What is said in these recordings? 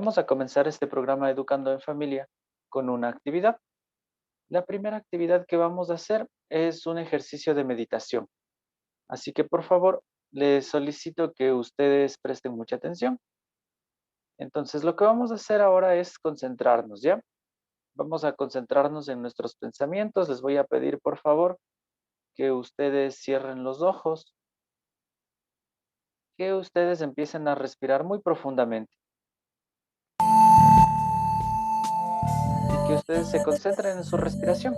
Vamos a comenzar este programa Educando en Familia con una actividad. La primera actividad que vamos a hacer es un ejercicio de meditación. Así que por favor, les solicito que ustedes presten mucha atención. Entonces, lo que vamos a hacer ahora es concentrarnos, ¿ya? Vamos a concentrarnos en nuestros pensamientos. Les voy a pedir, por favor, que ustedes cierren los ojos, que ustedes empiecen a respirar muy profundamente y que ustedes se concentren en su respiración.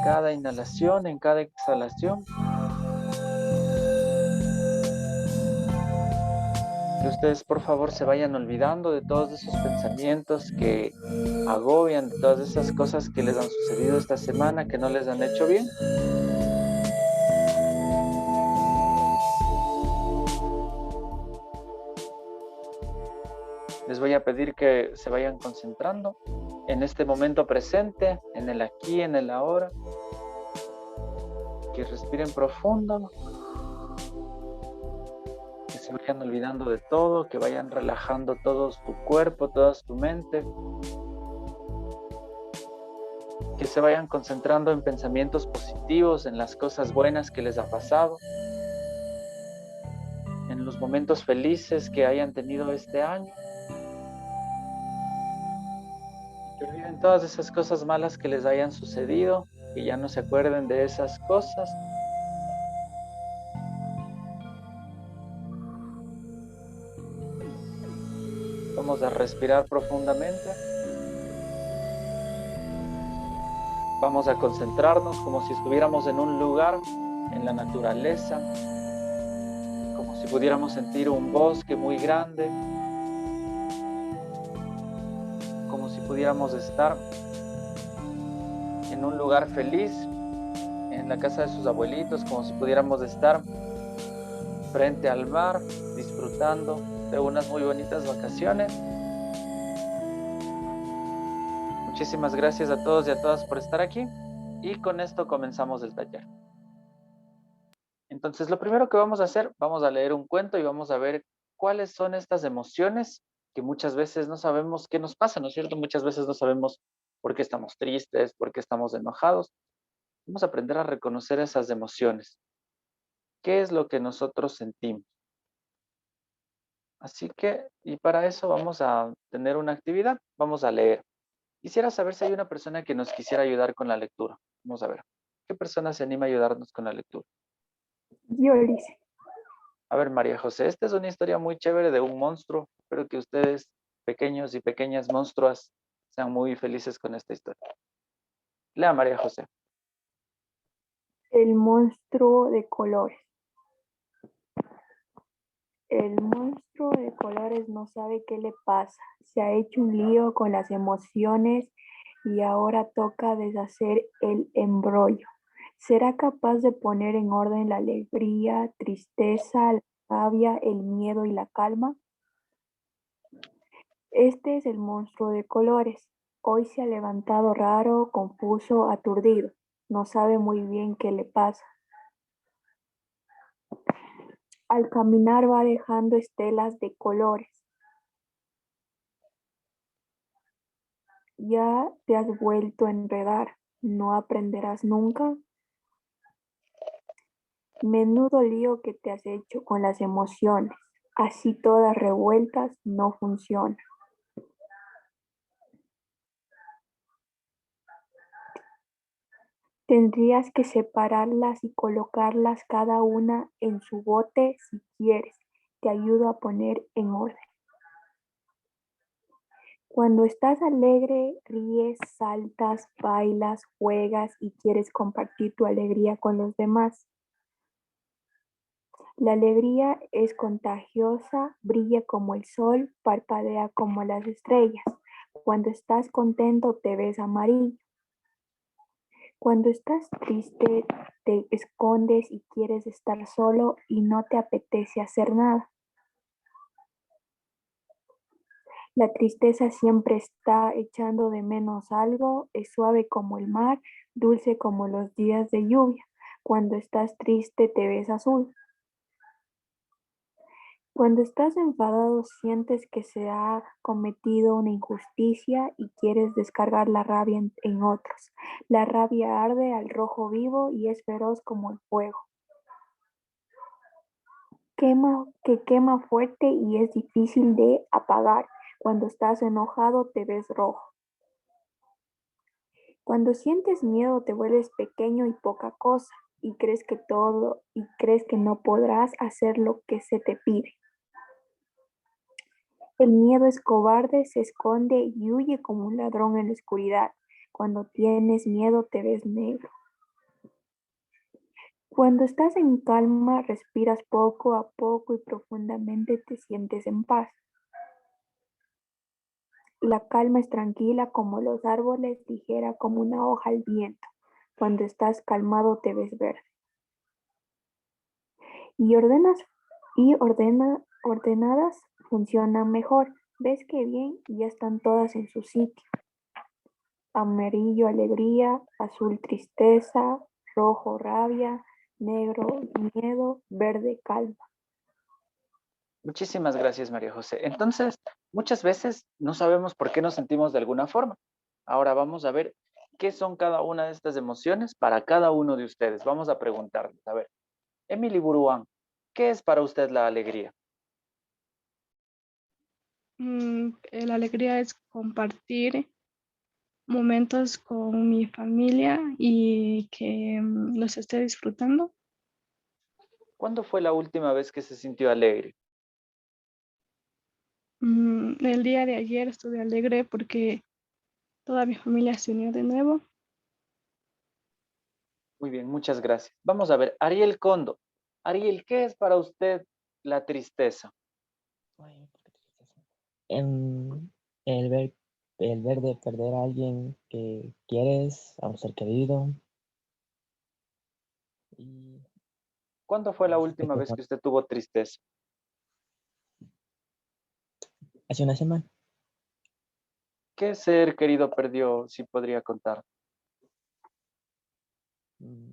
Cada inhalación, en cada exhalación, que ustedes por favor se vayan olvidando de todos esos pensamientos que agobian, de todas esas cosas que les han sucedido esta semana, que no les han hecho bien. Les voy a pedir que se vayan concentrando en este momento presente, en el aquí, en el ahora, que respiren profundo, que se vayan olvidando de todo, que vayan relajando todo su cuerpo, toda su mente, que se vayan concentrando en pensamientos positivos, en las cosas buenas que les ha pasado, en los momentos felices que hayan tenido este año, que olviden todas esas cosas malas que les hayan sucedido, que ya no se acuerden de esas cosas. Vamos a respirar profundamente. Vamos a concentrarnos como si estuviéramos en un lugar, en la naturaleza, como si pudiéramos sentir un bosque muy grande, como si pudiéramos estar en un lugar feliz, en la casa de sus abuelitos, como si pudiéramos estar frente al mar, disfrutando de unas muy bonitas vacaciones. Muchísimas gracias a todos y a todas por estar aquí y con esto comenzamos el taller. Entonces, lo primero que vamos a hacer, vamos a leer un cuento y vamos a ver cuáles son estas emociones que muchas veces no sabemos qué nos pasa, ¿no es cierto? Muchas veces no sabemos por qué estamos tristes, por qué estamos enojados. Vamos a aprender a reconocer esas emociones. ¿Qué es lo que nosotros sentimos? Así que, y para eso vamos a tener una actividad, vamos a leer. Quisiera saber si hay una persona que nos quisiera ayudar con la lectura. Vamos a ver. ¿Qué persona se anima a ayudarnos con la lectura? Yo le hice. A ver, María José, esta es una historia muy chévere de un monstruo. Espero que ustedes, pequeños y pequeñas monstruas, sean muy felices con esta historia. Lea, María José. El monstruo de colores. El monstruo de colores no sabe qué le pasa. Se ha hecho un lío con las emociones y ahora toca deshacer el embrollo. ¿Será capaz de poner en orden la alegría, tristeza, la rabia, el miedo y la calma? Este es el monstruo de colores. Hoy se ha levantado raro, confuso, aturdido. No sabe muy bien qué le pasa. Al caminar va dejando estelas de colores. Ya te has vuelto a enredar, ¿no aprenderás nunca? Menudo lío que te has hecho con las emociones, así todas revueltas no funciona. Tendrías que separarlas y colocarlas cada una en su bote si quieres. Te ayudo a poner en orden. Cuando estás alegre, ríes, saltas, bailas, juegas y quieres compartir tu alegría con los demás. La alegría es contagiosa, brilla como el sol, parpadea como las estrellas. Cuando estás contento te ves amarillo. Cuando estás triste te escondes y quieres estar solo y no te apetece hacer nada. La tristeza siempre está echando de menos algo, es suave como el mar, dulce como los días de lluvia. Cuando estás triste te ves azul. Cuando estás enfadado, sientes que se ha cometido una injusticia y quieres descargar la rabia en otros. La rabia arde al rojo vivo y es feroz como el fuego. Quema fuerte y es difícil de apagar. Cuando estás enojado, te ves rojo. Cuando sientes miedo, te vuelves pequeño y poca cosa y crees que no podrás hacer lo que se te pide. El miedo es cobarde, se esconde y huye como un ladrón en la oscuridad. Cuando tienes miedo te ves negro. Cuando estás en calma, respiras poco a poco y profundamente te sientes en paz. La calma es tranquila como los árboles, ligera como una hoja al viento. Cuando estás calmado te ves verde. Y ordenadas funcionan mejor. Ves que bien y ya están todas en su sitio. Amarillo, alegría; azul, tristeza; rojo, rabia; negro, miedo; verde, calma. Muchísimas gracias, María José. Entonces, muchas veces no sabemos por qué nos sentimos de alguna forma. Ahora vamos a ver qué son cada una de estas emociones para cada uno de ustedes. Vamos a preguntarles. A ver, Emily Buruán, ¿qué es para usted la alegría? La alegría es compartir momentos con mi familia y que los esté disfrutando. ¿Cuándo fue la última vez que se sintió alegre? El día de ayer estuve alegre porque toda mi familia se unió de nuevo. Muy bien, muchas gracias. Vamos a ver, Ariel Condo. Ariel, ¿qué es para usted la tristeza? Ay, qué tristeza. Em, el ver, el ver de perder a alguien que quieres, a un ser querido, y ¿Cuándo fue la hace última vez que usted tuvo tristeza? hace una semana. ¿Qué ser querido perdió, si podría contar? mm,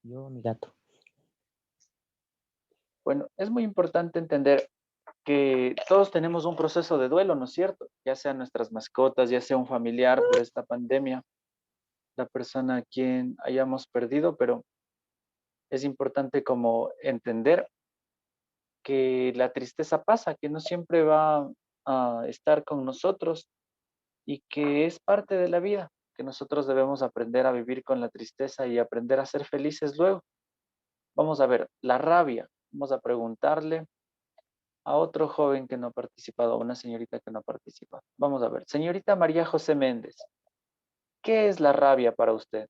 Yo, mi gato. Bueno, es muy importante entender que todos tenemos un proceso de duelo, ¿no es cierto? Ya sean nuestras mascotas, ya sea un familiar por esta pandemia, la persona a quien hayamos perdido, pero es importante como entender que la tristeza pasa, que no siempre va a estar con nosotros y que es parte de la vida, que nosotros debemos aprender a vivir con la tristeza y aprender a ser felices luego. Vamos a ver, la rabia. Vamos a preguntarle a otro joven que no ha participado, a una señorita que no ha participado. Vamos a ver, señorita María José Méndez, ¿qué es la rabia para usted?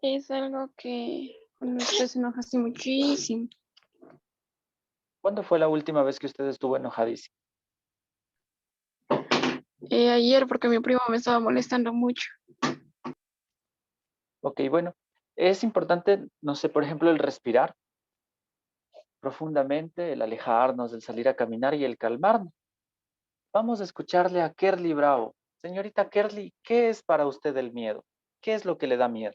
Es algo que cuando te enojas muchísimo. ¿Cuándo fue la última vez que usted estuvo enojadísimo? Ayer porque mi primo me estaba molestando mucho. Ok, bueno, es importante, no sé, por ejemplo, el respirar profundamente, el alejarnos, el salir a caminar y el calmarnos. Vamos a escucharle a Kerly Bravo. Señorita Kerly, ¿qué es para usted el miedo? ¿Qué es lo que le da miedo?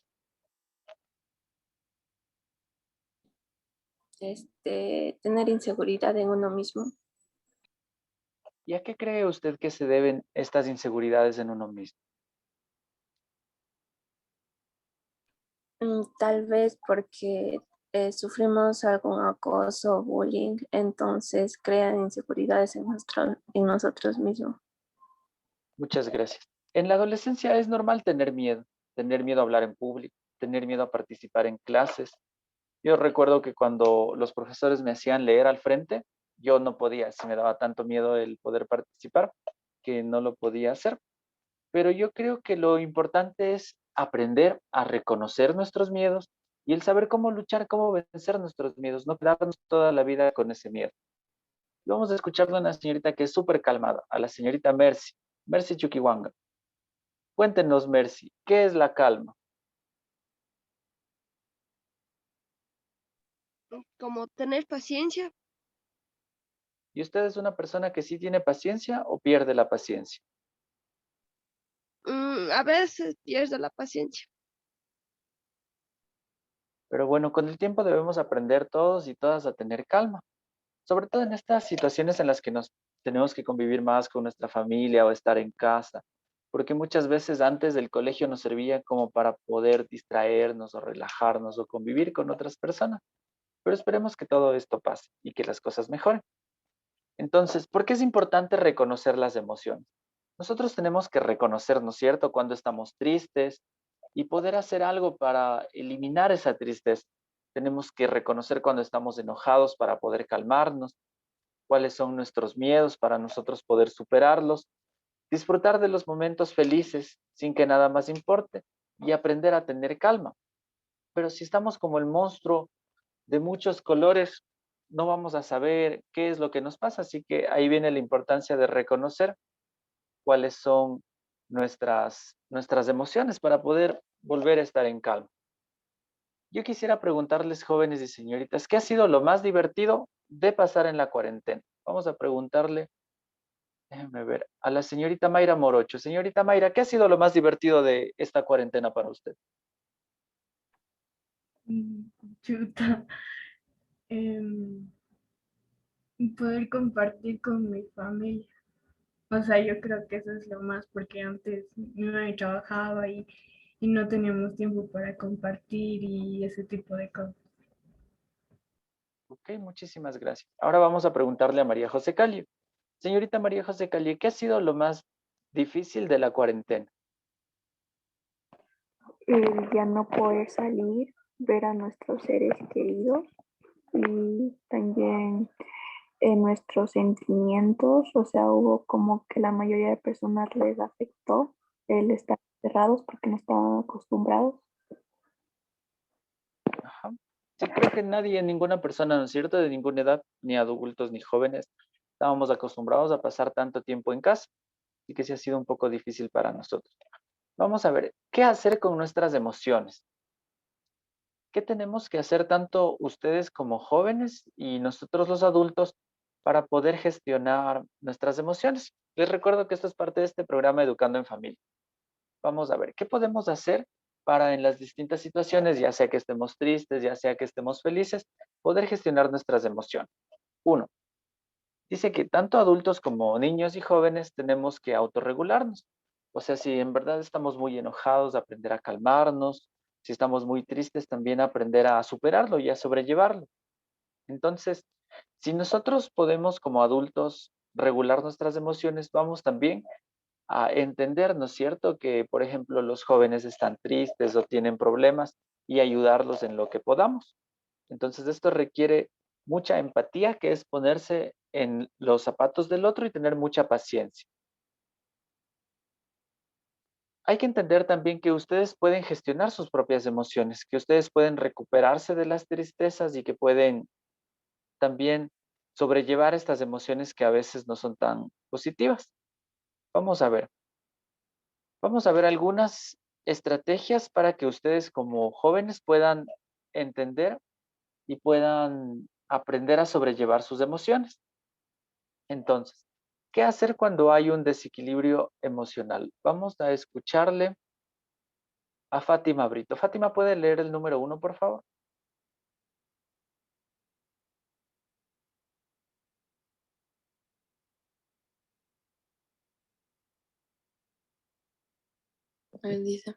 Tener inseguridad en uno mismo. ¿Y a qué cree usted que se deben estas inseguridades en uno mismo? Tal vez porque sufrimos algún acoso o bullying, entonces crean inseguridades en nosotros mismos. Muchas gracias. En la adolescencia es normal tener miedo a hablar en público, tener miedo a participar en clases. Yo recuerdo que cuando los profesores me hacían leer al frente, yo no podía, se me daba tanto miedo el poder participar que no lo podía hacer. Pero yo creo que lo importante es aprender a reconocer nuestros miedos y el saber cómo luchar, cómo vencer nuestros miedos, no quedarnos toda la vida con ese miedo. Y vamos a escuchar a una señorita que es súper calmada, a la señorita Mercy, Mercy Chuquiwanga. Cuéntenos, Mercy, ¿qué es la calma? Como tener paciencia. ¿Y usted es una persona que sí tiene paciencia o pierde la paciencia? A veces pierdo la paciencia. Pero bueno, con el tiempo debemos aprender todos y todas a tener calma, sobre todo en estas situaciones en las que nos tenemos que convivir más con nuestra familia o estar en casa, porque muchas veces antes del colegio nos servía como para poder distraernos o relajarnos o convivir con otras personas. Pero esperemos que todo esto pase y que las cosas mejoren. Entonces, ¿por qué es importante reconocer las emociones? Nosotros tenemos que reconocernos, ¿cierto? Cuando estamos tristes y poder hacer algo para eliminar esa tristeza. Tenemos que reconocer cuando estamos enojados para poder calmarnos, cuáles son nuestros miedos para nosotros poder superarlos, disfrutar de los momentos felices sin que nada más importe y aprender a tener calma. Pero si estamos como el monstruo de muchos colores, no vamos a saber qué es lo que nos pasa. Así que ahí viene la importancia de reconocer cuáles son nuestras emociones para poder volver a estar en calma. Yo quisiera preguntarles, jóvenes y señoritas, ¿qué ha sido lo más divertido de pasar en la cuarentena? Vamos a preguntarle, déjenme ver, a la señorita Mayra Morocho. Señorita Mayra, ¿qué ha sido lo más divertido de esta cuarentena para usted? Chuta. em, Poder compartir con mi familia. O sea, yo creo que eso es lo más, porque antes mi mamá trabajaba y no teníamos tiempo para compartir y ese tipo de cosas. Ok, muchísimas gracias. Ahora vamos a preguntarle a María José Calio. Señorita María José Calio, ¿qué ha sido lo más difícil de la cuarentena? El ya no poder salir, ver a nuestros seres queridos y también nuestros sentimientos, o sea, hubo como que la mayoría de personas les afectó el estar cerrados porque no estaban acostumbrados. Ajá. Sí, creo que nadie, ninguna persona, ¿no es cierto?, de ninguna edad, ni adultos ni jóvenes, estábamos acostumbrados a pasar tanto tiempo en casa y que sí ha sido un poco difícil para nosotros. Vamos a ver, ¿qué hacer con nuestras emociones? ¿Qué tenemos que hacer tanto ustedes como jóvenes y nosotros los adultos para poder gestionar nuestras emociones? Les recuerdo que esto es parte de este programa Educando en Familia. Vamos a ver, ¿qué podemos hacer para en las distintas situaciones, ya sea que estemos tristes, ya sea que estemos felices, poder gestionar nuestras emociones? Uno, dice que tanto adultos como niños y jóvenes tenemos que autorregularnos. O sea, si en verdad estamos muy enojados, aprender a calmarnos. Si estamos muy tristes, también aprender a superarlo y a sobrellevarlo. Entonces, si nosotros podemos como adultos regular nuestras emociones, vamos también a entender, ¿no es cierto?, que, por ejemplo, los jóvenes están tristes o tienen problemas y ayudarlos en lo que podamos. Entonces, esto requiere mucha empatía, que es ponerse en los zapatos del otro y tener mucha paciencia. Hay que entender también que ustedes pueden gestionar sus propias emociones, que ustedes pueden recuperarse de las tristezas y que pueden también sobrellevar estas emociones que a veces no son tan positivas. Vamos a ver. Vamos a ver algunas estrategias para que ustedes como jóvenes puedan entender y puedan aprender a sobrellevar sus emociones. Entonces, ¿qué hacer cuando hay un desequilibrio emocional? Vamos a escucharle a Fátima Brito. Fátima, ¿puede leer el número 1, por favor? Dice,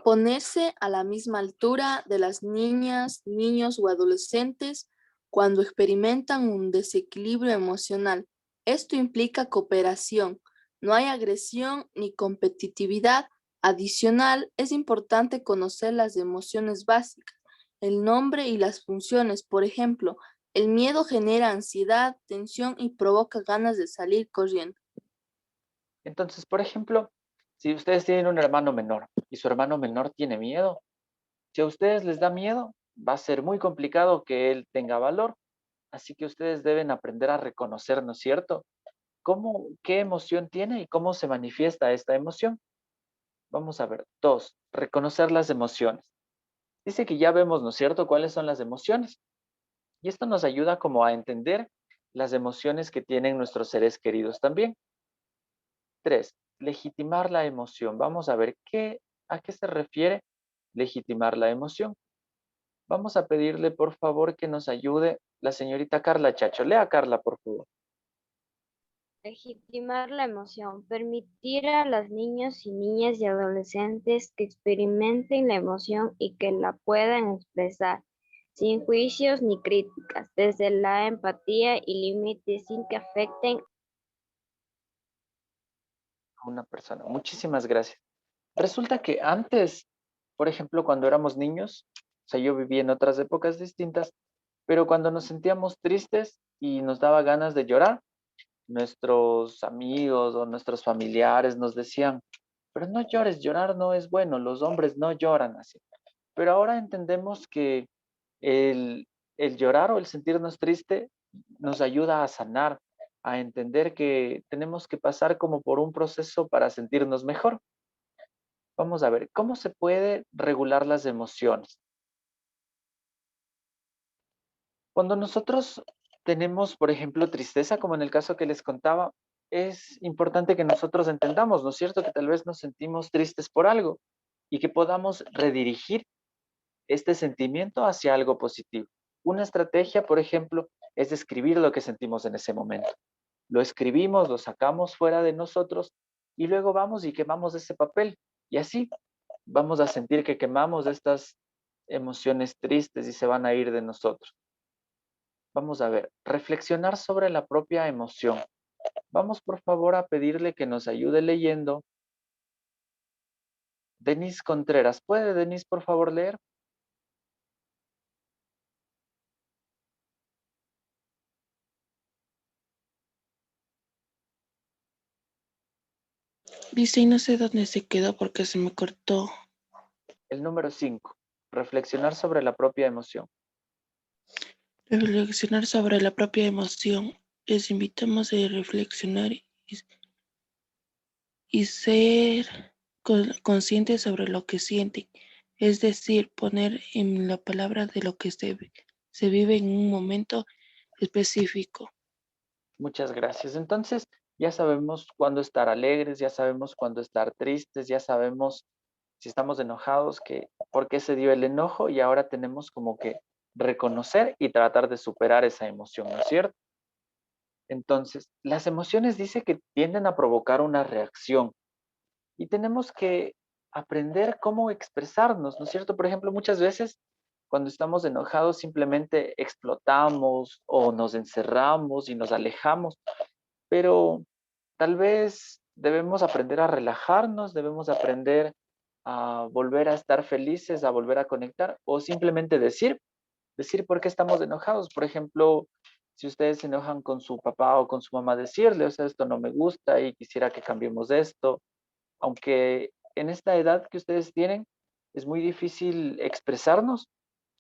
ponerse a la misma altura de las niñas, niños o adolescentes cuando experimentan un desequilibrio emocional. Esto implica cooperación. No hay agresión ni competitividad. Adicional, es importante conocer las emociones básicas, el nombre y las funciones. Por ejemplo, el miedo genera ansiedad, tensión y provoca ganas de salir corriendo. Entonces, por ejemplo, si ustedes tienen un hermano menor y su hermano menor tiene miedo, si a ustedes les da miedo, va a ser muy complicado que él tenga valor. Así que ustedes deben aprender a reconocer, ¿no es cierto?, qué emoción tiene y cómo se manifiesta esta emoción. Vamos a ver. 2, reconocer las emociones. Dice que ya vemos, ¿no es cierto?, cuáles son las emociones. Y esto nos ayuda como a entender las emociones que tienen nuestros seres queridos también. 3, legitimar la emoción. Vamos a ver a qué se refiere legitimar la emoción. Vamos a pedirle, por favor, que nos ayude la señorita Carla Chacho. Lea, Carla, por favor. Legitimar la emoción. Permitir a las niñas y niñas y adolescentes que experimenten la emoción y que la puedan expresar, sin juicios ni críticas, desde la empatía y límites sin que afecten. A una persona. Muchísimas gracias. Resulta que antes, por ejemplo, cuando éramos niños, o sea, yo viví en otras épocas distintas, pero cuando nos sentíamos tristes y nos daba ganas de llorar, nuestros amigos o nuestros familiares nos decían, pero no llores, llorar no es bueno, los hombres no lloran así. Pero ahora entendemos que el, el llorar o el sentirnos triste nos ayuda a sanar, a entender que tenemos que pasar como por un proceso para sentirnos mejor. Vamos a ver, ¿cómo se puede regular las emociones? Cuando nosotros tenemos, por ejemplo, tristeza, como en el caso que les contaba, es importante que nosotros entendamos, ¿no es cierto?, que tal vez nos sentimos tristes por algo y que podamos redirigir este sentimiento hacia algo positivo. Una estrategia, por ejemplo, es escribir lo que sentimos en ese momento. Lo escribimos, lo sacamos fuera de nosotros y luego vamos y quemamos ese papel. Y así vamos a sentir que quemamos estas emociones tristes y se van a ir de nosotros. Vamos a ver, reflexionar sobre la propia emoción. Vamos por favor a pedirle que nos ayude leyendo. Denise Contreras, ¿puede Denise por favor leer? Dice, y no sé dónde se quedó porque se me cortó. El número 5, reflexionar sobre la propia emoción. Reflexionar sobre la propia emoción. Les invitamos a reflexionar y ser conscientes sobre lo que sienten. Es decir, poner en la palabra de lo que se vive en un momento específico. Muchas gracias. Entonces, ya sabemos cuándo estar alegres, ya sabemos cuándo estar tristes, ya sabemos si estamos enojados, por qué se dio el enojo y ahora tenemos como que reconocer y tratar de superar esa emoción, ¿no es cierto? Entonces, las emociones dice que tienden a provocar una reacción y tenemos que aprender cómo expresarnos, ¿no es cierto? Por ejemplo, muchas veces cuando estamos enojados simplemente explotamos o nos encerramos y nos alejamos, pero tal vez debemos aprender a relajarnos, debemos aprender a volver a estar felices, a volver a conectar o simplemente decir por qué estamos enojados. Por ejemplo, si ustedes se enojan con su papá o con su mamá, decirle, o sea, esto no me gusta y quisiera que cambiemos esto. Aunque en esta edad que ustedes tienen es muy difícil expresarnos,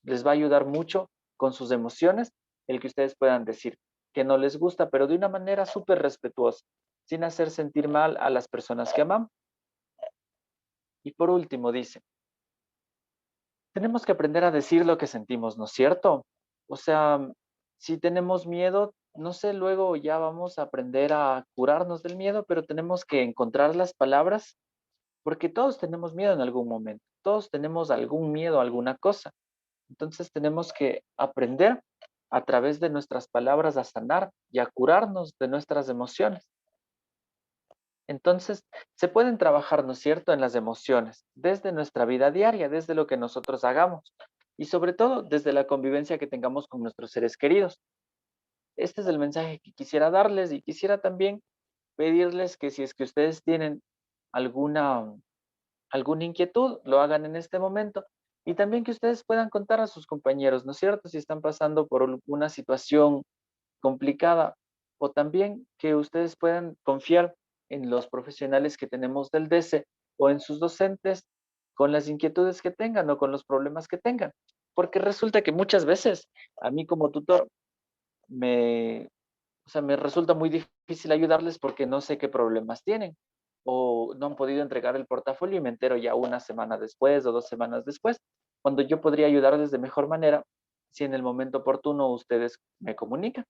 les va a ayudar mucho con sus emociones el que ustedes puedan decir que no les gusta, pero de una manera súper respetuosa, sin hacer sentir mal a las personas que aman. Y por último, dice, tenemos que aprender a decir lo que sentimos, ¿no es cierto? O sea, si tenemos miedo, no sé, luego ya vamos a aprender a curarnos del miedo, pero tenemos que encontrar las palabras porque todos tenemos miedo en algún momento, todos tenemos algún miedo a alguna cosa. Entonces tenemos que aprender a través de nuestras palabras a sanar y a curarnos de nuestras emociones. Entonces, se pueden trabajar, ¿no es cierto?, en las emociones, desde nuestra vida diaria, desde lo que nosotros hagamos y sobre todo desde la convivencia que tengamos con nuestros seres queridos. Este es el mensaje que quisiera darles y quisiera también pedirles que si es que ustedes tienen alguna inquietud, lo hagan en este momento. Y también que ustedes puedan contar a sus compañeros, ¿no es cierto? Si están pasando por una situación complicada o también que ustedes puedan confiar en los profesionales que tenemos del DESE o en sus docentes con las inquietudes que tengan o con los problemas que tengan. Porque resulta que muchas veces a mí como tutor me resulta muy difícil ayudarles porque no sé qué problemas tienen o no han podido entregar el portafolio y me entero ya una semana después o 2 semanas después, cuando yo podría ayudarles de mejor manera si en el momento oportuno ustedes me comunican.